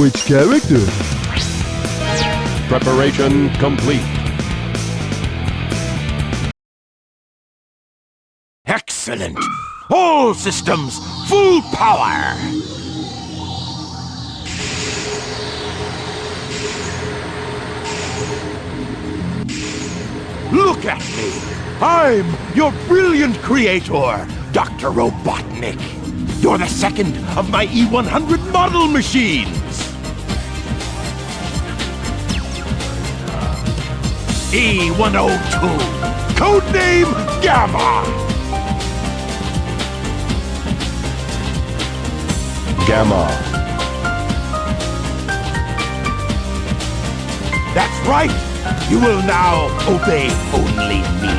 Which character? Preparation complete. Excellent! All systems, full power! Look at me! I'm your brilliant creator, Dr. Robotnik. You're the second of my E100 model machines! E102, codename Gamma! Gamma. That's right! You will now obey only me.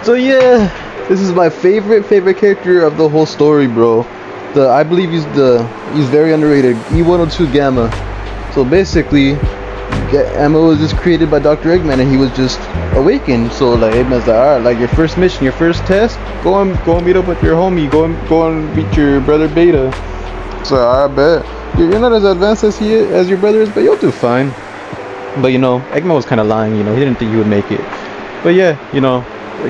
So yeah, this is my favorite character of the whole story, bro. I believe he's very underrated. E102 Gamma. So basically, Gamma was just created by Dr. Eggman, and he was just awakened. So like Eggman's like, alright, like your first mission, your first test, go and meet up with your homie, go and beat your brother Beta. So I bet you're not as advanced as your brother is, but you'll do fine. But you know, Eggman was kind of lying. You know, he didn't think you would make it. But yeah, you know,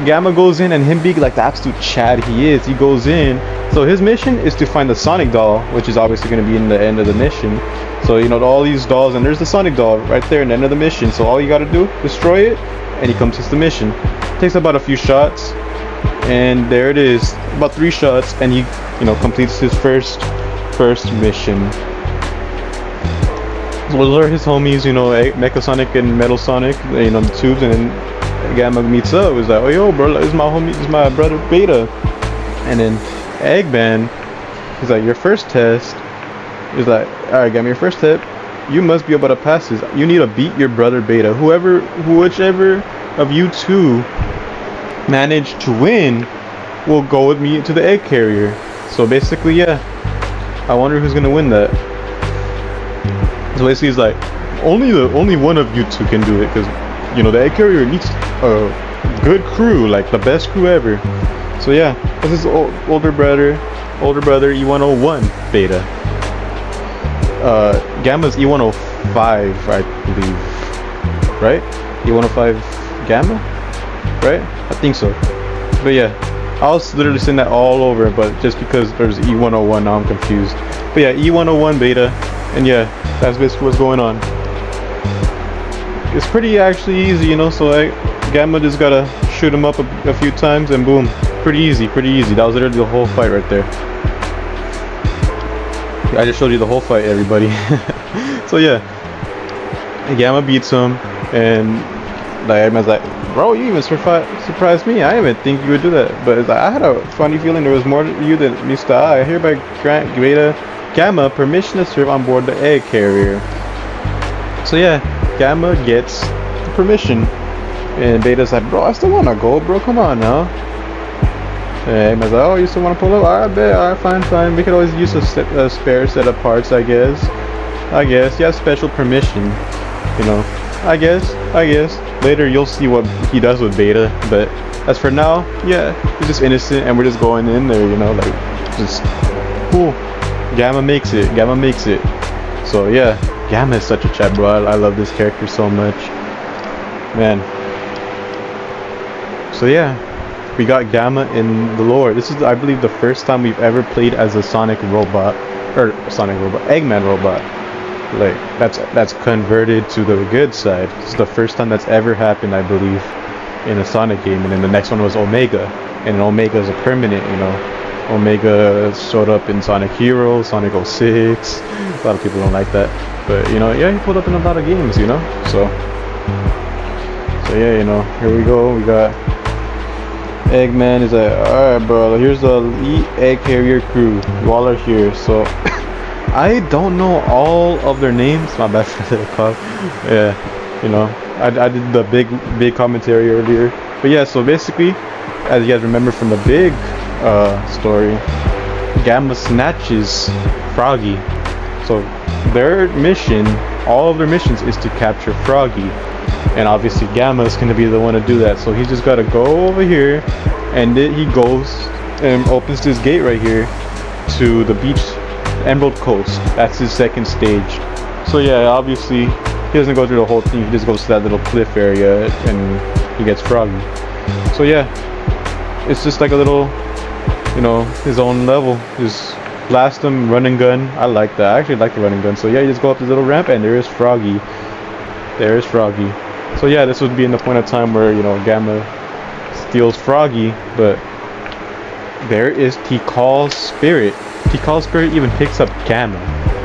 Gamma goes in, and him being like the absolute Chad he is, he goes in. So his mission is to find the Sonic doll, which is obviously going to be in the end of the mission. So you know, all these dolls, and there's the Sonic doll right there in the end of the mission. So all you got to do, destroy it, and he completes the mission. Takes about a few shots, and there it is, about 3 shots, and he, you know, completes his first mission. So those are his homies, you know, Mecha Sonic and Metal Sonic, you know, the tubes, and then Gamma meets up. He's like, oh yo, bro, this is my homie, this is my brother Beta. And then Eggman, he's like, your first test. He's like, alright, Gamma, your first test, you must be able to pass this. You need to beat your brother Beta. Whichever of you two manage to win will go with me to the egg carrier. So basically, yeah, I wonder who's gonna win that. So basically, he's like, only one of you two can do it, because you know the egg carrier needs a good crew, like the best crew ever. So yeah, this is older brother E101 Beta. Gamma's E105, I believe, right? E105 Gamma, right? I think so. But yeah, I was literally saying that all over, but just because there's E101, now I'm confused. But yeah, E101 Beta, and yeah, that's basically what's going on. It's pretty actually easy, you know. So like, Gamma just gotta shoot him up a few times, and boom, pretty easy. That was literally the whole fight right there. I just showed you the whole fight, everybody. So yeah, Gamma beats him, and like everyone's like, bro, you even surprised me. I didn't even think you would do that. But it's like, I had a funny feeling there was more to you than meets the eye. I hereby grant Gamma permission to serve on board the egg carrier. So yeah, Gamma gets the permission, and Beta's like, bro, I still wanna go, bro. Come on now. And Eggman's like, oh, you still wanna pull up? Alright, bet. Alright, fine. We could always use a spare set of parts, I guess. You have special permission, you know. I guess. Later you'll see what he does with Beta, but as for now, yeah, he's just innocent, and we're just going in there, you know, like, just cool. Gamma makes it. So yeah, Gamma is such a chat, bro. I love this character so much, man. So yeah, we got Gamma in the lore. This is, I believe, the first time we've ever played as a Eggman robot. Like, that's converted to the good side. It's the first time that's ever happened, I believe, in a Sonic game. And then the next one was Omega, and Omega is a permanent, you know. Omega showed up in Sonic Heroes, Sonic 06. A lot of people don't like that, but you know, yeah, he pulled up in a lot of games, you know. So yeah, you know, here we go. We got Eggman is like, alright, bro, here's the elite egg carrier crew. You all are here. So I don't know all of their names. My bad for the cough. Yeah, you know, I did the big commentary earlier. But yeah, so basically, as you guys remember from the big story, Gamma snatches Froggy. So their mission, all of their missions, is to capture Froggy. and obviously Gamma is gonna be the one to do that. So he's just gotta go over here, and he goes and opens this gate right here to the beach, Emerald Coast. That's his second stage. So yeah, obviously he doesn't go through the whole thing. He just goes to that little cliff area and he gets froggy. So yeah, it's just like a little, you know, his own level. Just blast him, run and gun. I like that. I actually like the run and gun. So yeah, you just go up this little ramp and there is Froggy. There is Froggy. So yeah, this would be in the point of time where, you know, Gamma steals Froggy, but there is Tikal's spirit. Tikal's spirit even picks up Gamma.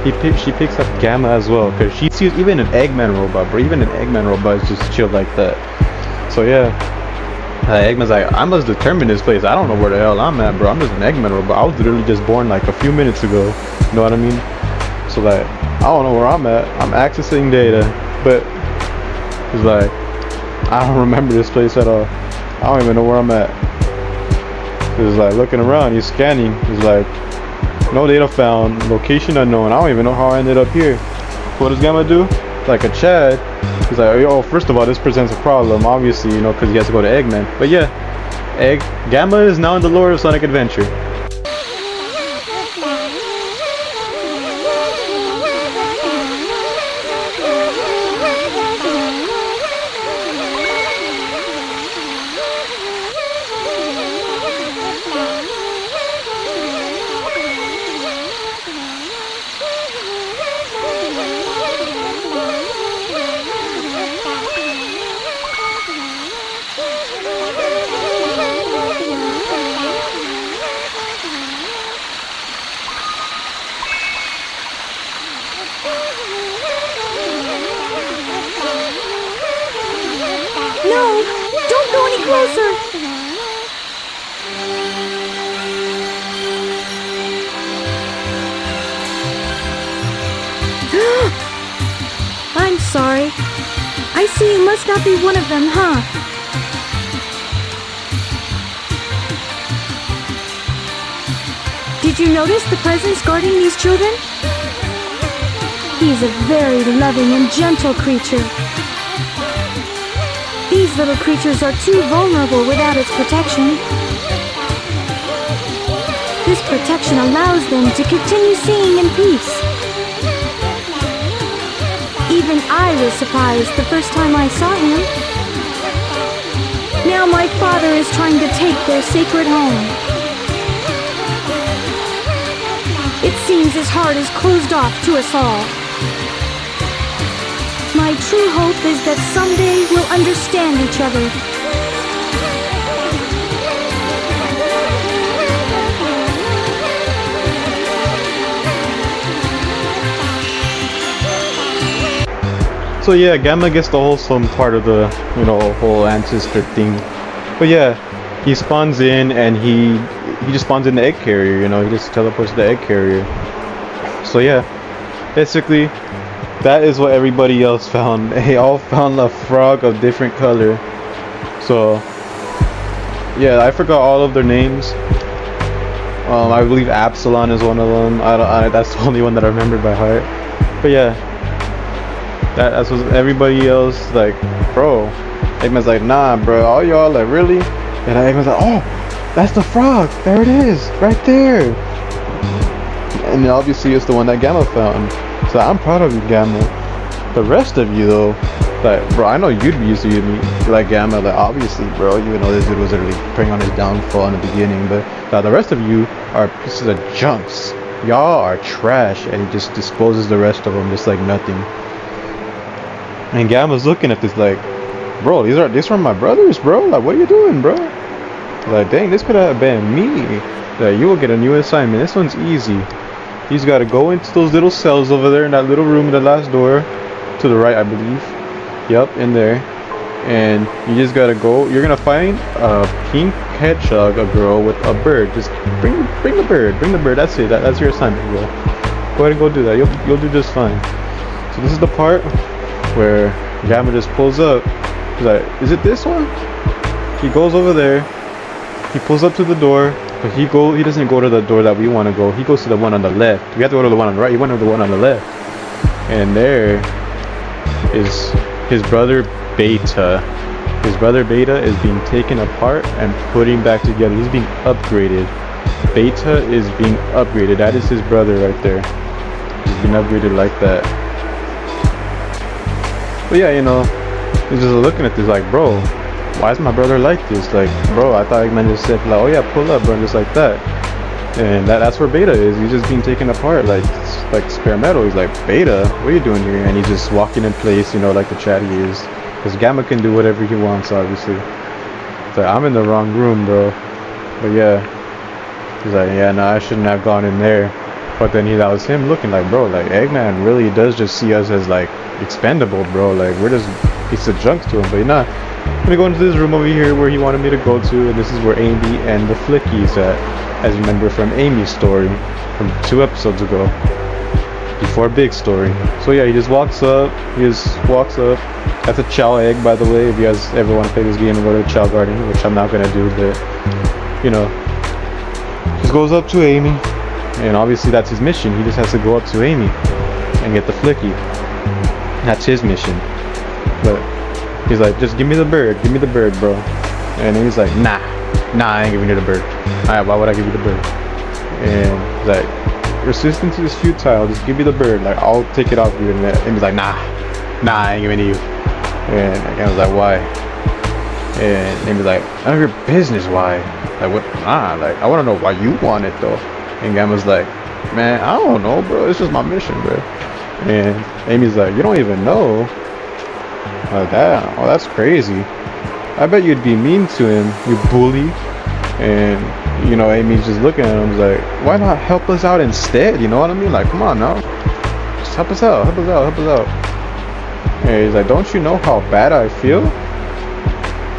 She picks up Gamma as well, because she sees even an Eggman robot, bro. Even an Eggman robot is just chilled like that. So yeah, Eggman's like, I must determine this place. I don't know where the hell I'm at, bro. I'm just an Eggman robot. I was literally just born like a few minutes ago. You know what I mean? So like, I don't know where I'm at. I'm accessing data, but it's like, I don't remember this place at all. I don't even know where I'm at. He's like looking around, he's scanning. He's like, no data found, location unknown. I don't even know how I ended up here. What does Gamma do? Like a Chad. He's like, oh, first of all, this presents a problem, obviously, you know, because he has to go to Eggman. But yeah, Gamma is now in the lore of Sonic Adventure. No! Don't go any closer! I'm sorry. I see you must not be one of them, huh? Did you notice the presence guarding these children? He's a very loving and gentle creature. These little creatures are too vulnerable without its protection. This protection allows them to continue seeing in peace. Even I was surprised the first time I saw him. Now my father is trying to take their sacred home. It seems his heart is closed off to us all. My true hope is that someday we'll understand each other. So yeah, Gamma gets the wholesome part of the, you know, whole ancestor thing. But yeah, he spawns in and he just spawns in the egg carrier, you know, he just teleports to the egg carrier. So yeah, basically, that is what everybody else found. They all found a frog of different color. So yeah, I forgot all of their names. I believe Absalon is one of them. That's the only one that I remember by heart. But yeah, that's what everybody else like. Bro, Eggman's like, nah, bro. All y'all like, really? And Eggman's like, oh, that's the frog. There it is, right there. And obviously, it's the one that Gamma found. So I'm proud of you, Gamma. The rest of you though, like, bro, I know you'd be used to like Gamma, like, obviously, bro, even though this dude was literally preying on his downfall in the beginning, but the rest of you are pieces of junks. Y'all are trash, and he just disposes the rest of them just like nothing. And Gamma's looking at this like, bro, these are my brothers, bro. Like, what are you doing, bro? Like, dang, this could have been me. Like, you will get a new assignment. This one's easy. He's got to go into those little cells over there in that little room, the last door to the right, I believe. Yep, in there. And you just gotta go. You're gonna find a pink hedgehog, a girl with a bird. Just bring the bird. Bring the bird. That's it. That's your assignment, bro. Go ahead and go do that. You'll do just fine. So this is the part where Gamma just pulls up. He's like, is it this one? He goes over there. He pulls up to the door. But he doesn't go to the door that we want to go. He goes to the one on the left. We have to go to the one on the right. He went to the one on the left. And there is his brother Beta. His brother Beta is being taken apart and putting back together. He's being upgraded. Beta is being upgraded. That is his brother right there. He's been upgraded like that. But yeah, you know, he's just looking at this like, bro, why is my brother like this? Like, bro, I thought Eggman just said like, oh yeah, pull up, bro, and just like that. And that's where Beta is. He's just being taken apart like spare metal. He's like, Beta, what are you doing here? And he's just walking in place, you know, like the chat he is. Because Gamma can do whatever he wants, obviously. It's like, I'm in the wrong room, bro. But yeah, he's like, yeah, no, I shouldn't have gone in there. But then that was him looking like, bro, like Eggman really does just see us as like expendable, bro. Like we're just piece of junk to him. But not. I'm gonna go into this room over here where he wanted me to go to, and this is where Amy and the Flickies at, as you remember from Amy's story from 2 episodes ago, before Big story. So yeah, he just walks up. That's a Chow egg, by the way. If you guys ever want to play this game and go to Chow Garden, which I'm not gonna do, but you know, just goes up to Amy, and obviously that's his mission. He just has to go up to Amy and get the Flicky. That's his mission. But he's like, just give me the bird, bro. And then he's like, nah, I ain't giving you the bird. Alright, why would I give you the bird? And he's like, resistance is futile, just give me the bird, like I'll take it off you. And he's like, nah, I ain't giving it to you. And I was like, why? And he's like, none of your business, why? Like, what? Nah, like, I want to know why you want it though. And Gamma's like, man, I don't know, bro, it's just my mission, bro. And Amy's like, you don't even know? Like, damn, oh, that's crazy. I bet you'd be mean to him, you bully. And, you know, Amy's just looking at him like, why not help us out instead? You know what I mean? Like, come on now. Just help us out. And he's like, don't you know how bad I feel?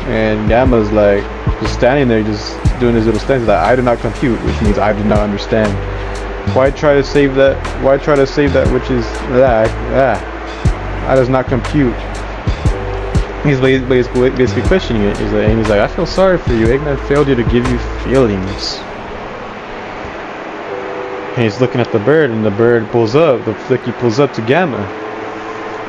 And Gamma's like, just standing there, just doing his little stance. He's like, I do not compute, which means I do not understand. Why try to save that? Which is that does not compute. He's basically questioning it. He's like, I feel sorry for you. Eggman failed you to give you feelings. And he's looking at the bird, and the bird pulls up. The Flicky pulls up to Gamma.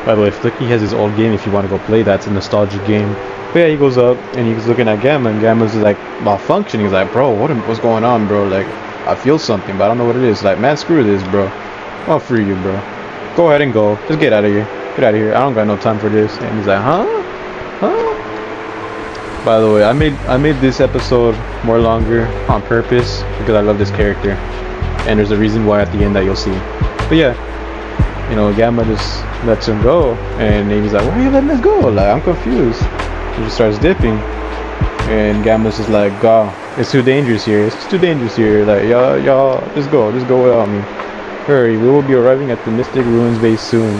By the way, Flicky has his old game if you want to go play that. It's a nostalgic game. But yeah, he goes up, and he's looking at Gamma, and Gamma's like malfunctioning. He's like, bro, what's going on, bro? Like, I feel something, but I don't know what it is. Like, man, screw this, bro. I'll free you, bro. Go ahead and go. Just get out of here. I don't got no time for this. And he's like, huh? By the way, I made this episode more longer on purpose because I love this character, and there's a reason why at the end that you'll see. But yeah, you know, Gamma just lets him go, and he's like, why are you letting us go? Like, I'm confused. He just starts dipping, and Gamma's just like, God, it's too dangerous here. Like, y'all, just go without me. Hurry, we will be arriving at the Mystic Ruins base soon.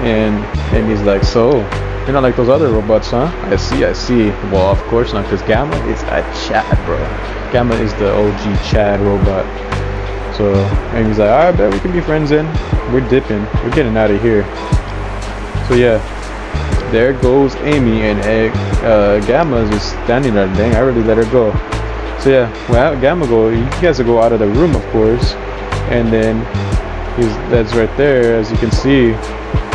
And he's like, so, you're not like those other robots, huh? I see. Well, of course not, because Gamma is a Chad, bro. Gamma is the OG Chad robot. So, and he's like, I bet we can be friends then. We're dipping. We're getting out of here. So yeah, there goes Amy, and Gamma is just standing there. Dang, I really let her go. So yeah, well, Gamma he has to go out of the room, of course. And then that's right there, as you can see.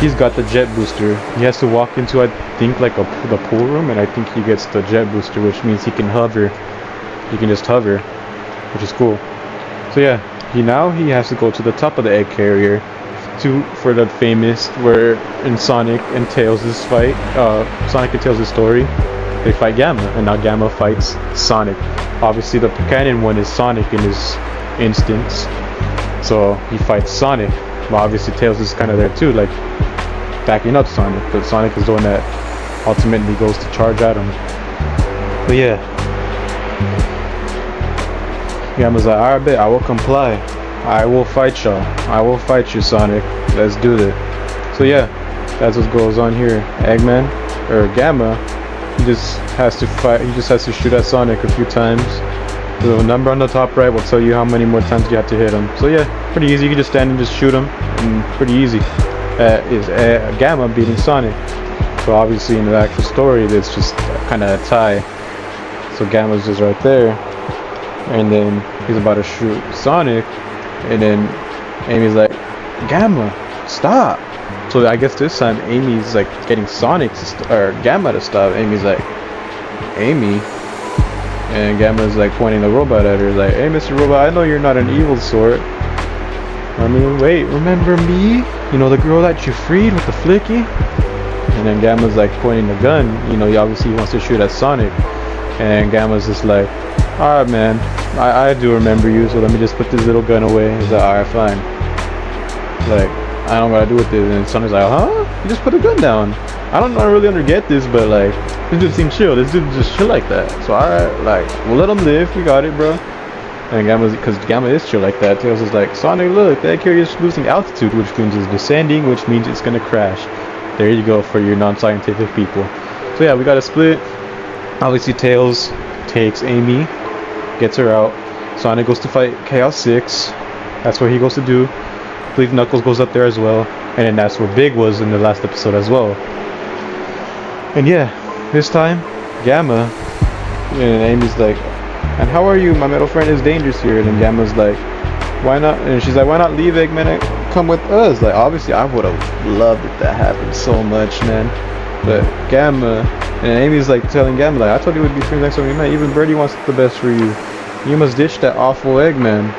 He's got the jet booster. He has to walk into, I think, like the pool room, and I think he gets the jet booster, which means he can hover. He can just hover, which is cool. So yeah, he has to go to the top of the egg carrier for the famous where in Sonic and Tails' fight, Sonic and Tails' story, they fight Gamma, and now Gamma fights Sonic. Obviously, the canon one is Sonic in this instance, so he fights Sonic. But obviously Tails is kind of there too, like backing up Sonic, but Sonic is the one that ultimately goes to charge at him. But yeah, Gamma's like, I bet I will comply. I will fight y'all. I will fight you, Sonic. Let's do this. So yeah, that's what goes on here. Eggman, or Gamma, he just has to fight. He just has to shoot at Sonic a few times. The number on the top right will tell you how many more times you have to hit him. So yeah, pretty easy. You can just stand and just shoot him, and pretty easy. Is Gamma beating Sonic. So obviously in the actual story, it's just kind of a tie. So Gamma's just right there, and then he's about to shoot Sonic, and then Amy's like, Gamma, stop. So I guess this time Amy's like getting Sonic or Gamma to stop. Amy's like, Amy, and Gamma's like pointing the robot at her, like, hey, Mr. Robot, I know you're not an evil sort. I mean, wait, remember me? You know, the girl that you freed with the flicky? And then Gamma's like pointing the gun. You know, he obviously wants to shoot at Sonic. And Gamma's just like, alright, man, I do remember you, so let me just put this little gun away. He's like, alright, fine. Like, I don't know what to do with this. And Sonic's like, huh? You just put a gun down. I don't really get this, but like, this dude seems chill. This dude just chill like that. So alright, like, we'll let him live. We got it, bro. And Gamma's, because Gamma is chill like that. Tails is like, Sonic, look, that carrier's losing altitude, which means it's descending, which means it's gonna crash. There you go for your non-scientific people. So yeah, we got a split. Obviously, Tails takes Amy, gets her out. Sonic goes to fight Chaos 6. That's what he goes to do. I believe Knuckles goes up there as well. And then that's where Big was in the last episode as well. And yeah, this time, Gamma, and Amy's like, and how are you? My metal friend is dangerous here. And then Gamma's like, why not? And she's like, why not leave Eggman and come with us? Like, obviously, I would have loved if that happened so much, man. But Gamma, and Amy's like telling Gamma, like, I told you we'd be friends next time we met. Even Birdie wants the best for you. You must ditch that awful Eggman.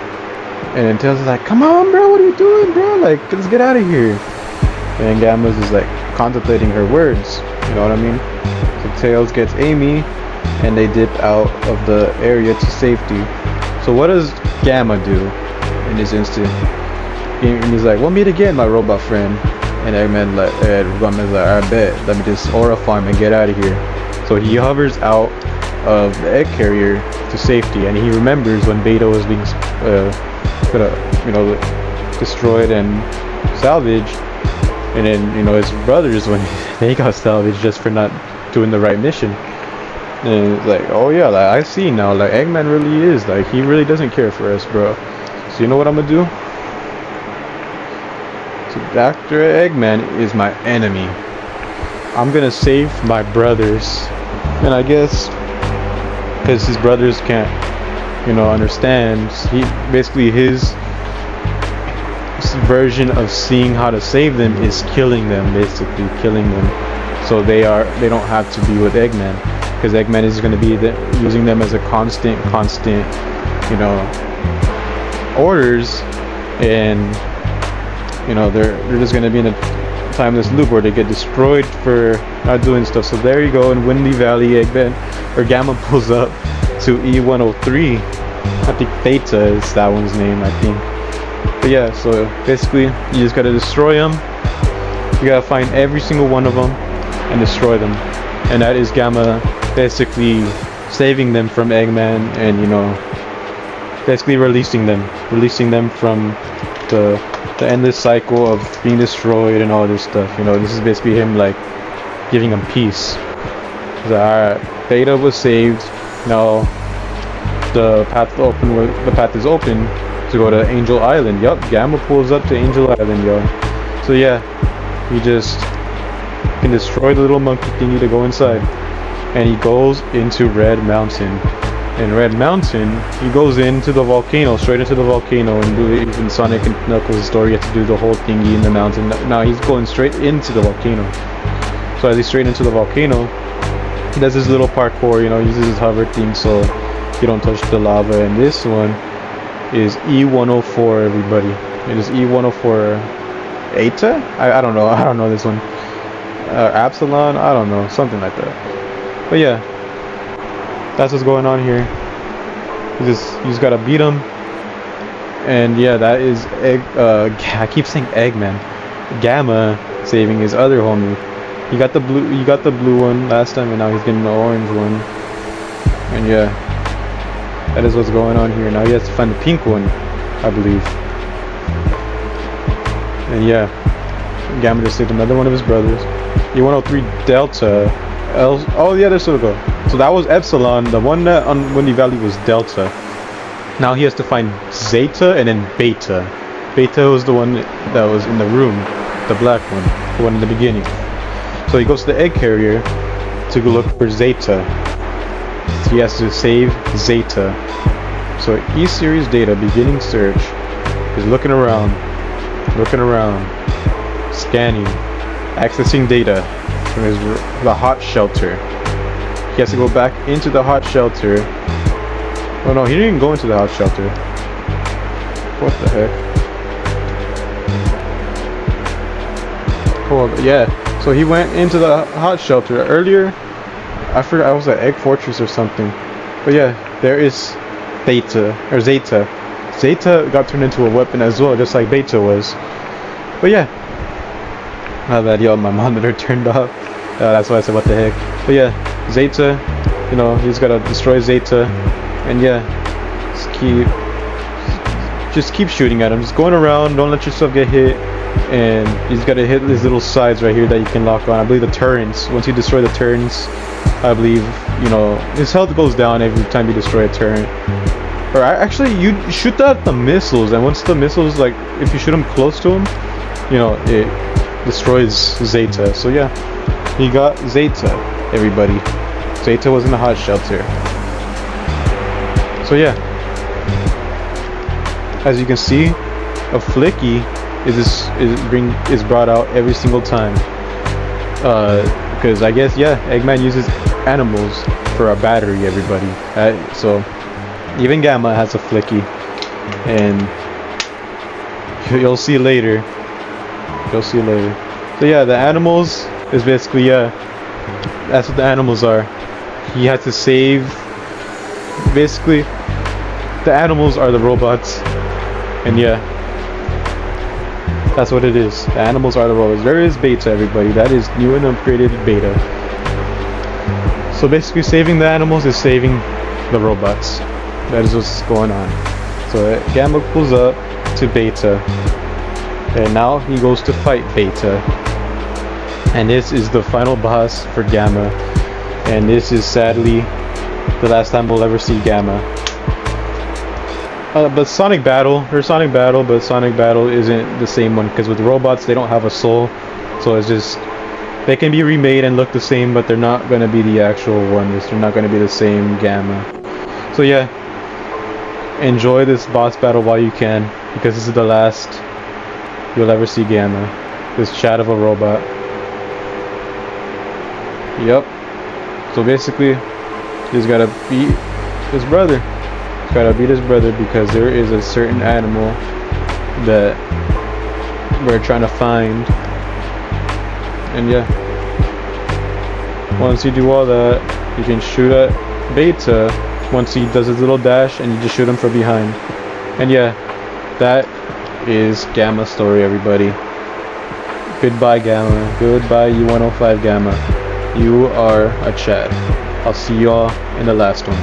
And then Tails is like, come on, bro, what are you doing, bro? Like, let's get out of here. And Gamma's is like contemplating her words. You know what I mean? So Tails gets Amy, and they dip out of the area to safety. So what does Gamma do in this instant? And he's like, we'll meet again, my robot friend. And Eggman like, Gamma's like, I bet, let me just aura farm and get out of here. So he hovers out of the egg carrier to safety, and he remembers when Beta was being, destroyed and salvaged. And then, you know, his brothers, when they got salvaged just for not doing the right mission. And it's like, oh yeah, like, I see now, like, Eggman really is, like, he really doesn't care for us, bro. So you know what I'm gonna do? So Dr. Eggman is my enemy. I'm gonna save my brothers. And I guess, because his brothers can't, you know, understand, he, basically his version of seeing how to save them is killing them, basically killing them, so they don't have to be with Eggman, because Eggman is going to be using them as a constant, you know, orders, and you know, they're just going to be in a timeless loop where they get destroyed for not doing stuff. So there you go, in Windy Valley, Eggman or Gamma pulls up to E103. I think Theta is that one's name, I think. But yeah, so basically you just gotta destroy them. You gotta find every single one of them and destroy them, and that is Gamma basically saving them from Eggman, and you know, basically releasing them from the endless cycle of being destroyed and all this stuff. You know, this is basically him like giving them peace. He's like, alright, Beta was saved, now the path is open to go to Angel Island. Yup, Gamma pulls up to Angel Island, yo. So yeah, he just can destroy the little monkey thingy to go inside, and he goes into Red Mountain. In Red Mountain, he goes into the volcano, straight into the volcano, and do even Sonic and Knuckles' story. You have to do the whole thingy in the mountain. Now he's going straight into the volcano. So as he's straight into the volcano, he does his little parkour, you know, uses his hover thing so you don't touch the lava. And this one is E104, everybody. It is E104 Eta? I don't know this one. Absalon? I don't know, something like that. But yeah, that's what's going on here. You just gotta beat him. And yeah, that is I keep saying Eggman. Gamma saving his other homie. He got the blue one last time, and now he's getting the orange one. And yeah, that is what's going on here. Now he has to find the pink one, I believe. And yeah, Gamma just saved another one of his brothers. E103 Delta. Oh yeah, there still go. So that was Epsilon. The one that on Windy Valley was Delta. Now he has to find Zeta and then Beta. Beta was the one that was in the room, the black one, the one in the beginning. So he goes to the egg carrier to go look for Zeta. So he has to save Zeta. So E-Series data beginning search. He's looking around, scanning, accessing data from the hot shelter. He has to go back into the hot shelter. Oh no, he didn't even go into the hot shelter. What the heck? Oh yeah, so he went into the hot shelter earlier. I forgot, I was at Egg Fortress or something. But yeah, there is Zeta. Zeta got turned into a weapon as well, just like Beta was. But yeah. My bad, yo, my monitor turned off. That's why I said what the heck. But yeah, Zeta, you know, he's gotta destroy Zeta. And yeah, just keep shooting at him. Just going around, don't let yourself get hit. And he's gotta hit these little sides right here that you can lock on. I believe the turrets. Once you destroy the turrets, I believe, you know, his health goes down every time you destroy a turret. Or actually, you shoot the missiles, and once the missiles, like, if you shoot them close to him, you know, it destroys Zeta. So yeah, he got Zeta, everybody. Zeta was in the hot shelter. So yeah, as you can see, a Flicky is brought out every single time. Because I guess, yeah, Eggman uses animals for a battery, everybody. So even Gamma has a Flicky, and you'll see later. So yeah, the animals is basically, yeah, that's what the animals are. He had to save, basically, the animals are the robots, and yeah, that's what it is. The animals are the robots. There is Beta, everybody. That is new and upgraded Beta. So basically, saving the animals is saving the robots. That is what's going on. So Gamma pulls up to Beta, and now he goes to fight Beta. And this is the final boss for Gamma. And this is sadly the last time we'll ever see Gamma. But Sonic Battle isn't the same one, because with robots they don't have a soul, so it's just, they can be remade and look the same, but they're not going to be the actual ones. They're not going to be the same Gamma. So yeah, enjoy this boss battle while you can, because this is the last you'll ever see Gamma, this chat of a robot. Yep. So basically, he's gotta beat his brother. Because there is a certain animal that we're trying to find. And yeah, once you do all that, you can shoot at Beta once he does his little dash, and you just shoot him from behind. And yeah, that is Gamma's story, everybody. Goodbye, Gamma. Goodbye, E105 Gamma. You are a Chad. I'll see y'all in the last one.